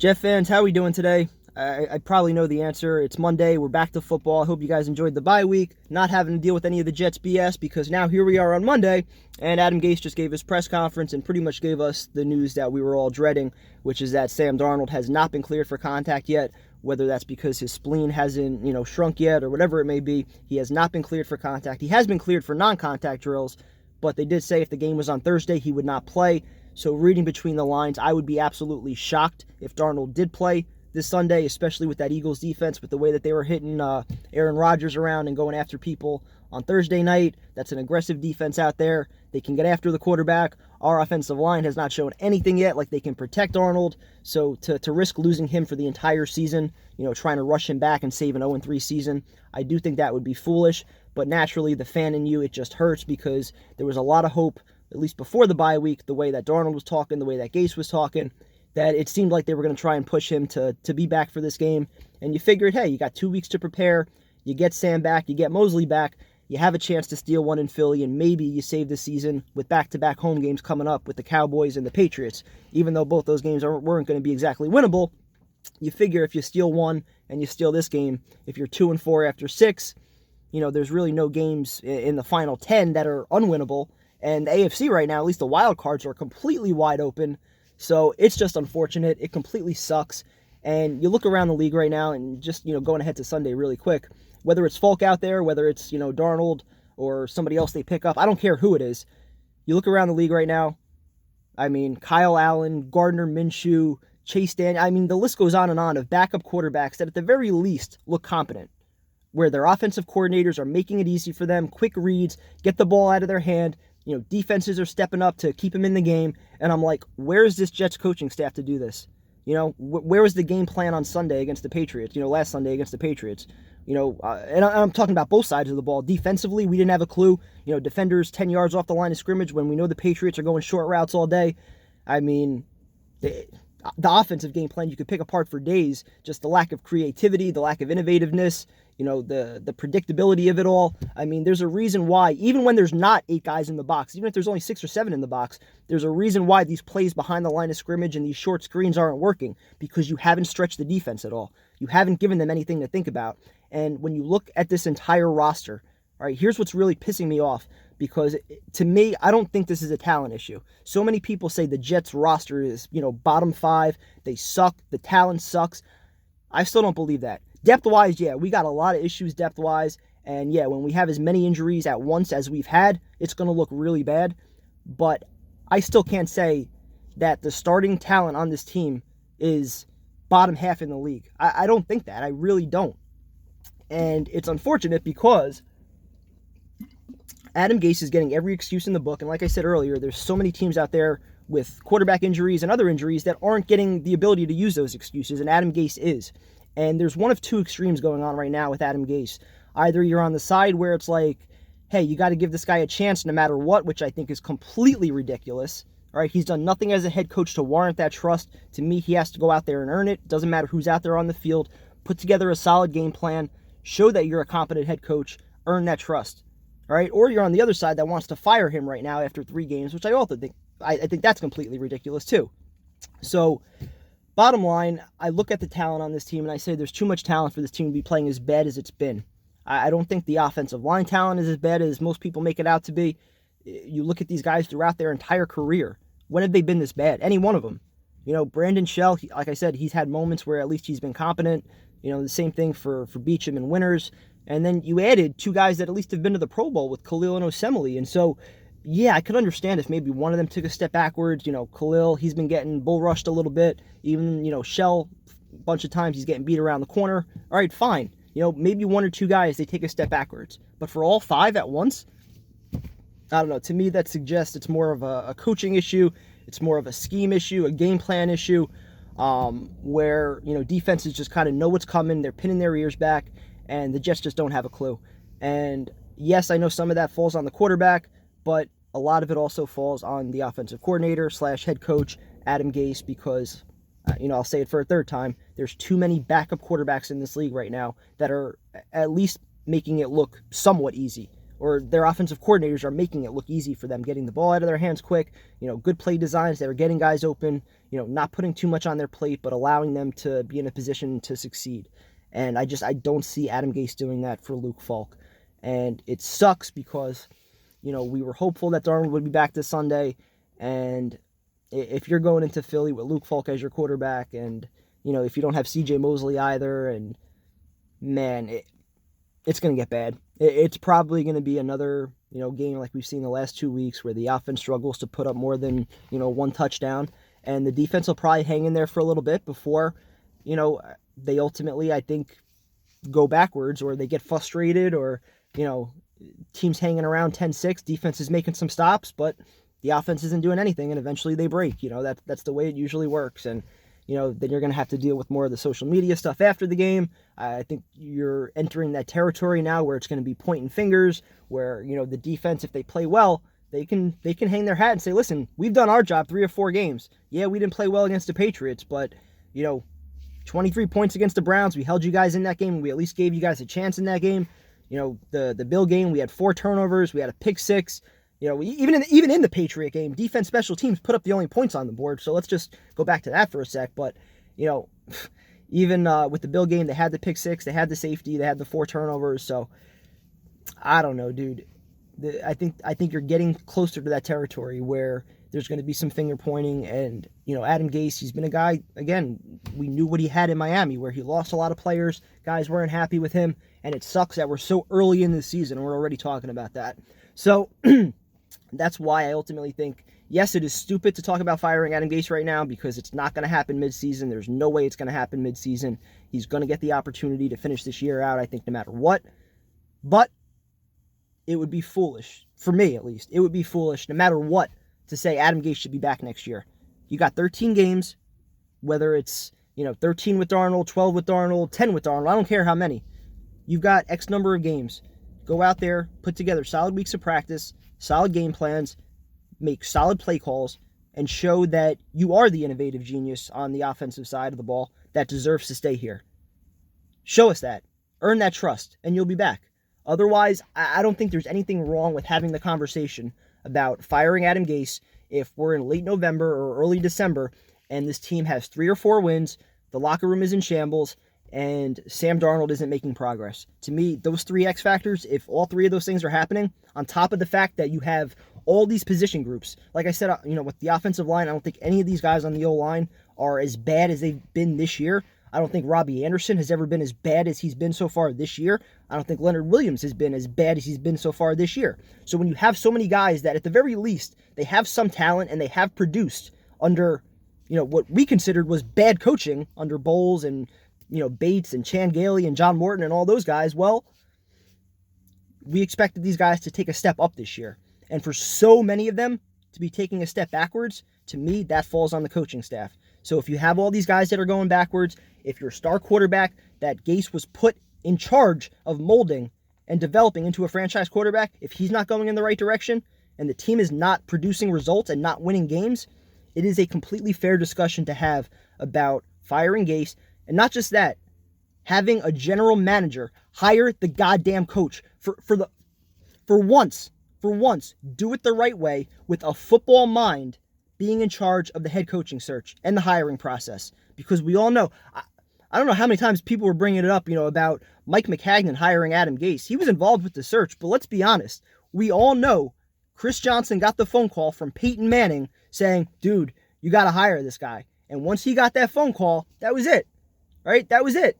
Jeff fans, how are we doing today? I probably know the answer. It's Monday. We're back to football. I hope you guys enjoyed the bye week, not having to deal with any of the Jets BS, because now here we are on Monday, and Adam Gase just gave his press conference and pretty much gave us the news that we were all dreading, which is that Sam Darnold has not been cleared for contact yet. Whether that's because his spleen hasn't, shrunk yet or whatever it may be, he has not been cleared for contact. He has been cleared for non-contact drills, but they did say if the game was on Thursday, he would not play. So reading between the lines, I would be absolutely shocked if Darnold did play this Sunday, especially with that Eagles defense, with the way that they were hitting Aaron Rodgers around and going after people on Thursday night. That's an aggressive defense out there. They can get after the quarterback. Our offensive line has not shown anything yet, like they can protect Darnold. So to risk losing him for the entire season, trying to rush him back and save an 0-3 season, I do think that would be foolish. But naturally, the fan in you, it just hurts because there was a lot of hope, at least before the bye week, the way that Darnold was talking, the way that Gase was talking, that it seemed like they were going to try and push him to be back for this game. And you figured, hey, you got 2 weeks to prepare. You get Sam back. You get Mosley back. You have a chance to steal one in Philly, and maybe you save the season with back-to-back home games coming up with the Cowboys and the Patriots. Even though both those games weren't going to be exactly winnable, you figure if you steal one and you steal this game, if you're 2-4 after 6, there's really no games in the final 10 that are unwinnable. And the AFC right now, at least the wild cards, are completely wide open. So it's just unfortunate. It completely sucks. And you look around the league right now and just, going ahead to Sunday really quick, whether it's Falk out there, whether it's, Darnold or somebody else they pick up, I don't care who it is. You look around the league right now, Kyle Allen, Gardner Minshew, Chase Daniel, the list goes on of backup quarterbacks that at the very least look competent, where their offensive coordinators are making it easy for them, quick reads, get the ball out of their hand. Defenses are stepping up to keep him in the game. And I'm like, where is this Jets coaching staff to do this? Where was the game plan on Sunday against the Patriots? Last Sunday against the Patriots. And I'm talking about both sides of the ball. Defensively, we didn't have a clue. Defenders 10 yards off the line of scrimmage when we know the Patriots are going short routes all day. The offensive game plan you could pick apart for days. Just the lack of creativity, the lack of innovativeness, the predictability of it all. There's a reason why, even when there's not 8 guys in the box, even if there's only 6 or 7 in the box, there's a reason why these plays behind the line of scrimmage and these short screens aren't working, because you haven't stretched the defense at all. You haven't given them anything to think about. And when you look at this entire roster, all right, here's what's really pissing me off, because to me, I don't think this is a talent issue. So many people say the Jets roster is, bottom 5. They suck. The talent sucks. I still don't believe that. Depth-wise, yeah, we got a lot of issues depth-wise. And yeah, when we have as many injuries at once as we've had, it's going to look really bad. But I still can't say that the starting talent on this team is bottom half in the league. I don't think that. I really don't. And it's unfortunate because Adam Gase is getting every excuse in the book. And like I said earlier, there's so many teams out there with quarterback injuries and other injuries that aren't getting the ability to use those excuses, and Adam Gase is. And there's one of 2 extremes going on right now with Adam Gase. Either you're on the side where it's like, hey, you got to give this guy a chance no matter what, which I think is completely ridiculous. All right, he's done nothing as a head coach to warrant that trust. To me, he has to go out there and earn it. Doesn't matter who's out there on the field. Put together a solid game plan. Show that you're a competent head coach. Earn that trust. All right, or you're on the other side that wants to fire him right now after 3 games, which I also think I think that's completely ridiculous too. So, bottom line, I look at the talent on this team and I say there's too much talent for this team to be playing as bad as it's been. I don't think the offensive line talent is as bad as most people make it out to be. You look at these guys throughout their entire career. When have they been this bad? Any one of them. Brandon Shell, like I said, he's had moments where at least he's been competent. The same thing for Beachum and Winters. And then you added 2 guys that at least have been to the Pro Bowl with Khalil and Osemele. And so, yeah, I could understand if maybe one of them took a step backwards. Khalil, he's been getting bull rushed a little bit. Even, Shell, a bunch of times he's getting beat around the corner. All right, fine. Maybe 1 or 2 guys, they take a step backwards. But for all 5 at once, I don't know. To me, that suggests it's more of a coaching issue. It's more of a scheme issue, a game plan issue, where, defenses just kind of know what's coming. They're pinning their ears back, and the Jets just don't have a clue. And yes, I know some of that falls on the quarterback, but a lot of it also falls on the offensive coordinator / head coach, Adam Gase, because, I'll say it for a third time, there's too many backup quarterbacks in this league right now that are at least making it look somewhat easy. or their offensive coordinators are making it look easy for them, getting the ball out of their hands quick, good play designs that are getting guys open, not putting too much on their plate, but allowing them to be in a position to succeed. And I don't see Adam Gase doing that for Luke Falk. And it sucks because, we were hopeful that Darnold would be back this Sunday. And if you're going into Philly with Luke Falk as your quarterback, and, if you don't have CJ Mosley either, and man, it's going to get bad. It's probably going to be another, game like we've seen the last 2 weeks where the offense struggles to put up more than, one touchdown. And the defense will probably hang in there for a little bit before, they ultimately, I think, go backwards, or they get frustrated, or, teams hanging around 10-6, defense is making some stops, but the offense isn't doing anything, and eventually they break. That's the way it usually works. And, then you're going to have to deal with more of the social media stuff after the game. I think you're entering that territory now where it's going to be pointing fingers, where, the defense, if they play well, they can hang their hat and say, listen, we've done our job 3 or 4 games. Yeah, we didn't play well against the Patriots, but, 23 points against the Browns. We held you guys in that game. We at least gave you guys a chance in that game. The Bill game, we had 4 turnovers. We had a pick 6. Even in the Patriot game, defense, special teams put up the only points on the board. So let's just go back to that for a sec. But, even with the Bill game, they had the pick 6, they had the safety, they had the 4 turnovers. So I don't know, dude. I think you're getting closer to that territory where there's going to be some finger pointing. And, Adam Gase, he's been a guy, again, we knew what he had in Miami, where he lost a lot of players. Guys weren't happy with him. And it sucks that we're so early in the season and we're already talking about that. So that's why I ultimately think, yes, it is stupid to talk about firing Adam Gase right now, because it's not going to happen midseason. There's no way it's going to happen midseason. He's going to get the opportunity to finish this year out, I think, no matter what. But it would be foolish, for me at least, it would be foolish, no matter what, to say Adam Gase should be back next year. You got 13 games, whether it's, 13 with Darnold, 12 with Darnold, 10 with Darnold, I don't care how many. You've got X number of games. Go out there, put together solid weeks of practice, solid game plans, make solid play calls, and show that you are the innovative genius on the offensive side of the ball that deserves to stay here. Show us that. Earn that trust, and you'll be back. Otherwise, I don't think there's anything wrong with having the conversation about firing Adam Gase if we're in late November or early December and this team has 3 or 4 wins, the locker room is in shambles, and Sam Darnold isn't making progress. To me, those 3 X factors, if all 3 of those things are happening, on top of the fact that you have all these position groups, like I said, with the offensive line, I don't think any of these guys on the O-line are as bad as they've been this year. I don't think Robbie Anderson has ever been as bad as he's been so far this year. I don't think Leonard Williams has been as bad as he's been so far this year. So when you have so many guys that at the very least, they have some talent and they have produced under, what we considered was bad coaching under Bowles and, Bates and Chan Gailey and John Morton and all those guys, well, we expected these guys to take a step up this year. And for so many of them to be taking a step backwards, to me, that falls on the coaching staff. So if you have all these guys that are going backwards, if your star quarterback that Gase was put in charge of molding and developing into a franchise quarterback, if he's not going in the right direction and the team is not producing results and not winning games, it is a completely fair discussion to have about firing Gase. And not just that, having a general manager hire the goddamn coach for once, do it the right way with a football mind, being in charge of the head coaching search and the hiring process. Because we all know, I don't know how many times people were bringing it up, about Mike McCagnon hiring Adam Gase. He was involved with the search, but let's be honest. We all know Chris Johnson got the phone call from Peyton Manning saying, dude, you got to hire this guy. And once he got that phone call, that was it. Right? That was it.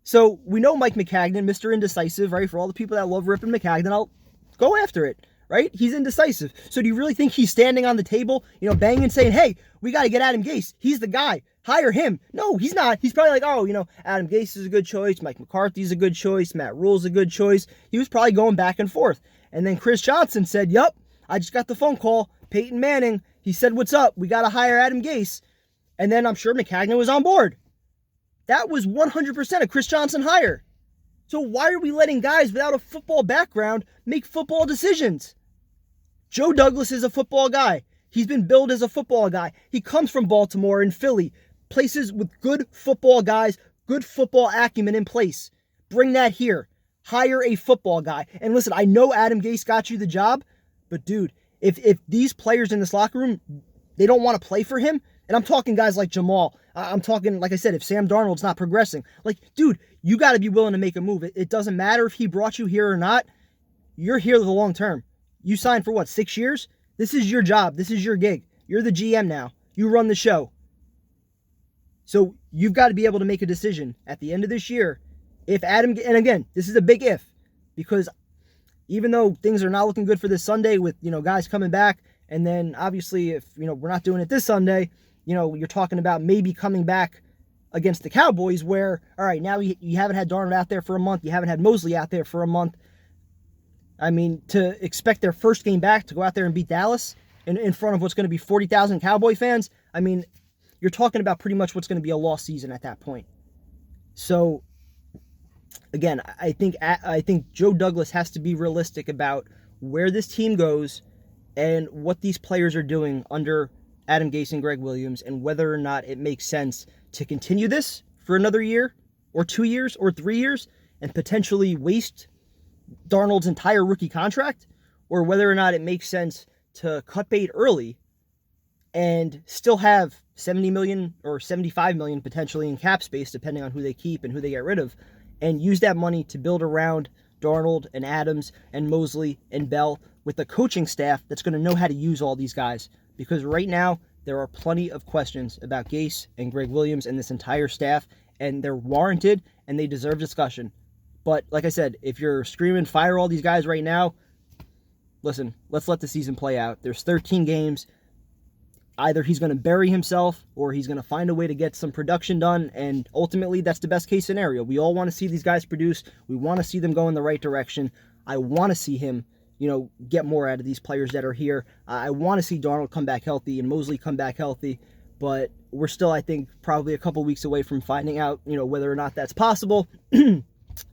So we know Mike McCagnon, Mr. Indecisive, right? For all the people that love ripping McCagnon, I'll go after it. Right? He's indecisive. So do you really think he's standing on the table, banging and saying, hey, we got to get Adam Gase. He's the guy. Hire him. No, he's not. He's probably like, oh, Adam Gase is a good choice. Mike McCarthy's a good choice. Matt Rule's a good choice. He was probably going back and forth. And then Chris Johnson said, yup, I just got the phone call. Peyton Manning, he said, what's up? We got to hire Adam Gase. And then I'm sure McCagnon was on board. That was 100% a Chris Johnson hire. So why are we letting guys without a football background make football decisions? Joe Douglas is a football guy. He's been billed as a football guy. He comes from Baltimore and Philly, places with good football guys, good football acumen in place. Bring that here. Hire a football guy. And listen, I know Adam Gase got you the job, but dude, if these players in this locker room, they don't want to play for him, and I'm talking guys like Jamal, I'm talking, like I said, if Sam Darnold's not progressing, like, dude, you got to be willing to make a move. It doesn't matter if he brought you here or not. You're here the long term. You signed for what, 6 years? This is your job. This is your gig. You're the GM now. You run the show. So you've got to be able to make a decision at the end of this year. If Adam, and again, this is a big if, because even though things are not looking good for this Sunday with, guys coming back, and then obviously if, we're not doing it this Sunday, you're talking about maybe coming back against the Cowboys where, all right, now you haven't had Darnold out there for a month. You haven't had Mosley out there for a month. I mean, to expect their first game back to go out there and beat Dallas in front of what's going to be 40,000 Cowboy fans, I mean, you're talking about pretty much what's going to be a lost season at that point. So, again, I think Joe Douglas has to be realistic about where this team goes and what these players are doing under Adam Gase and Greg Williams, and whether or not it makes sense to continue this for another year or 2 years or 3 years and potentially waste Darnold's entire rookie contract, or whether or not it makes sense to cut bait early and still have $70 million or $75 million potentially in cap space, depending on who they keep and who they get rid of, and use that money to build around Darnold and Adams and Mosley and Bell with a coaching staff that's going to know how to use all these guys. Because right now, there are plenty of questions about Gase and Greg Williams and this entire staff, and they're warranted and they deserve discussion. But like I said, if you're screaming fire all these guys right now, listen, let's let the season play out. There's 13 games. Either he's going to bury himself or he's going to find a way to get some production done, and ultimately that's the best case scenario. We all want to see these guys produce. We want to see them go in the right direction. I want to see him, get more out of these players that are here. I want to see Darnold come back healthy and Mosley come back healthy, but we're still, I think, probably a couple weeks away from finding out, whether or not that's possible.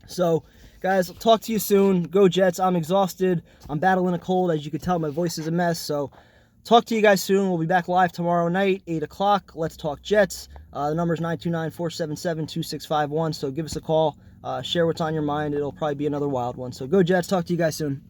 So, guys, I'll talk to you soon. Go Jets. I'm exhausted. I'm battling a cold. As you can tell, my voice is a mess. So, talk to you guys soon. We'll be back live tomorrow night, 8 o'clock. Let's talk Jets. The number is 929-477-2651. So, give us a call. Share what's on your mind. It'll probably be another wild one. So, go Jets. Talk to you guys soon.